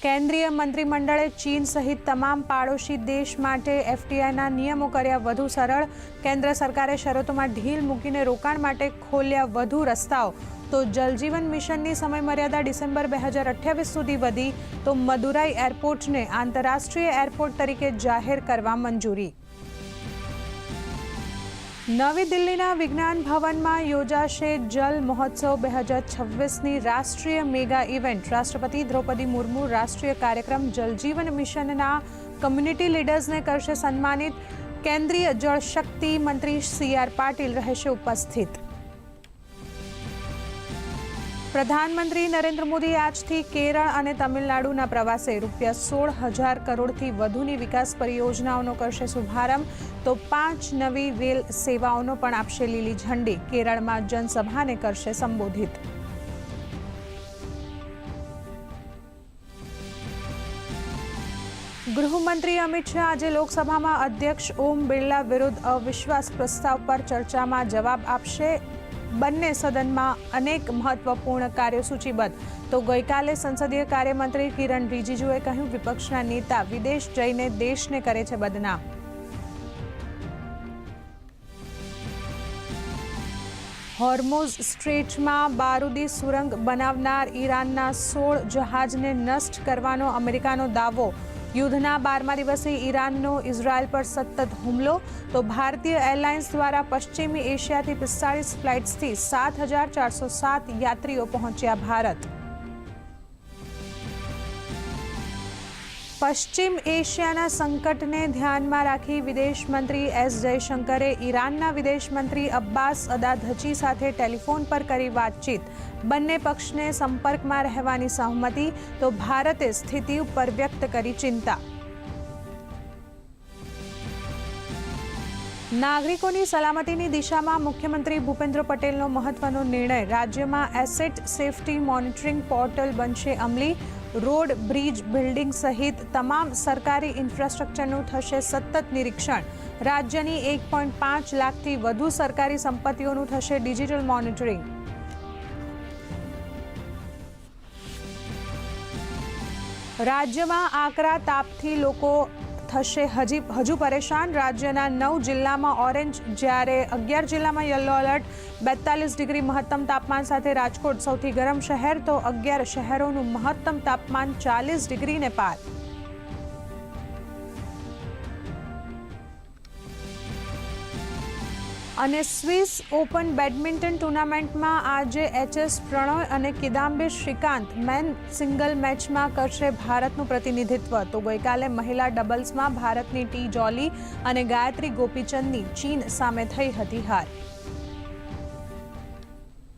કેન્દ્રીય મંત્રીમંડળે ચીન સહિત તમામ પાડોશી દેશ માટે એફટીઆઈના નિયમો કર્યા વધુ સરળ. કેન્દ્ર સરકારે શરતોમાં ઢીલ મૂકીને રોકાણ માટે ખોલ્યા વધુ રસ્તાઓ. તો જલજીવન મિશનની સમયમર્યાદા ડિસેમ્બર 2028 સુધી વધી. તો મદુરાઈ એરપોર્ટને આંતરરાષ્ટ્રીય એરપોર્ટ તરીકે જાહેર કરવા મંજૂરી. નવી દિલ્હીના વિજ્ઞાન ભવનમાં યોજાશે જલ મહોત્સવ 2026ની રાષ્ટ્રીય મેગા ઇવેન્ટ. રાષ્ટ્રપતિ દ્રૌપદી મુર્મુ રાષ્ટ્રીય કાર્યક્રમ જલજીવન મિશનના કમ્યુનિટી લીડર્સને કરશે સન્માનિત. કેન્દ્રીય જળશક્તિ મંત્રી CR પાટીલ રહેશે ઉપસ્થિત. પ્રધાનમંત્રી નરેન્દ્ર મોદી આજથી કેરળ અને તમિલનાડુના પ્રવાસે ₹16,000 કરોડથી વધુની વિકાસ પરિયોજનાઓનો કરશે શુભારંભ. તો 5 નવી રેલ સેવાઓનો પણ આપશે લીલી ઝંડી. કેરળમાં જનસભાને કરશે સંબોધિત. ગૃહમંત્રી અમિત શાહ આજે લોકસભામાં અધ્યક્ષ ઓમ બિરલા વિરુદ્ધ અવિશ્વાસ પ્રસ્તાવ પર ચર્ચામાં જવાબ આપશે. બંને સદનમાં અનેક મહત્વપૂર્ણ કાર્યો સૂચિબદ્ધ. તો ગઈકાલે સંસદીય કાર્યમંત્રી કિરણ રિજિજુએ કહ્યું, વિપક્ષના નેતા વિદેશ જઈને દેશને કરે છે બદનામ. હોર્મુઝ સ્ટ્રેટમાં બારૂદી સુરંગ બનાવનાર ઈરાનના 16 જહાજને નષ્ટ કરવાનો અમેરિકાનો દાવો. યુદ્ધના 12મા દિવસે ઈરાનનો ઇઝરાયલ પર સતત હુમલો. તો ભારતીય એરલાઇન્સ દ્વારા પશ્ચિમી એશિયાથી 45 ફ્લાઇટ્સથી 7,407 યાત્રીઓ પહોંચ્યા ભારત. પશ્ચિમ એશિયાના સંકટને ધ્યાનમાં રાખી વિદેશ મંત્રી S જયશંકરે ઈરાનના વિદેશ મંત્રી અબ્બાસ અદાધચી સાથે ટેલિફોન પર કરી વાતચીત. બંને પક્ષને સંપર્કમાં રહેવાની સહમતિ. તો ભારતે સ્થિતિ ઉપર વ્યક્ત કરી ચિંતા. નાગરિકોની સલામતીની દિશામાં મુખ્યમંત્રી ભૂપેન્દ્ર પટેલનો મહત્વનો નિર્ણય. રાજ્યમાં એસેટ સેફટી મોનિટરિંગ પોર્ટલ બનશે અમલી. રોડ, બ્રિજ, બિલ્ડિંગ સહિત તમામ સરકારી ઇન્ફ્રાસ્ટ્રક્ચરનું થશે સતત નિરીક્ષણ. રાજ્યની 1.5 લાખથી વધુ સરકારી સંપત્તિઓનું થશે ડિજિટલ મોનિટરિંગ. રાજ્યમાં આકરા તાપથી લોકો થશે હજુ પરેશાન. રાજ્યના 9 જિલ્લામાં ઓરેન્જ, જ્યારે 11 જિલ્લામાં યલો એલર્ટ. 42 ડિગ્રી મહત્તમ તાપમાન સાથે રાજકોટ સૌથી ગરમ શહેર. તો 11 શહેરોનું મહત્તમ તાપમાન 40 ડિગ્રીને પાર. અને સ્વિસ ઓપન બેડમિન્ટન ટુર્નામેન્ટમાં આજે HS પ્રણય અને કિદામ્બી શ્રીકાંત મેન સિંગલ મેચમાં કરશે ભારતનું પ્રતિનિધિત્વ. તો ગઈકાલે મહિલા ડબલ્સમાં ભારતની ટી જોલી અને ગાયત્રી ગોપીચંદની ચીન સામે થઈ હતી હાર.